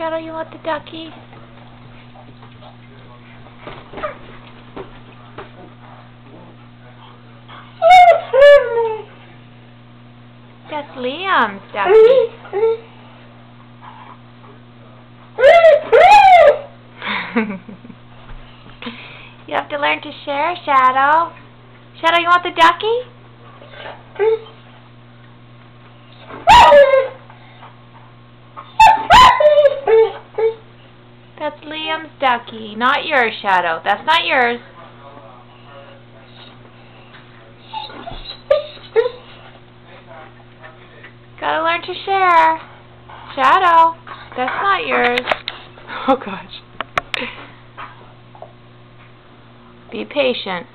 Shadow, you want the ducky? That's Liam's ducky. You have to learn to share, Shadow. Shadow, you want the ducky? That's Liam's ducky, not yours, Shadow. That's not yours. Gotta learn to share. Shadow, that's not yours. Oh gosh. Be patient.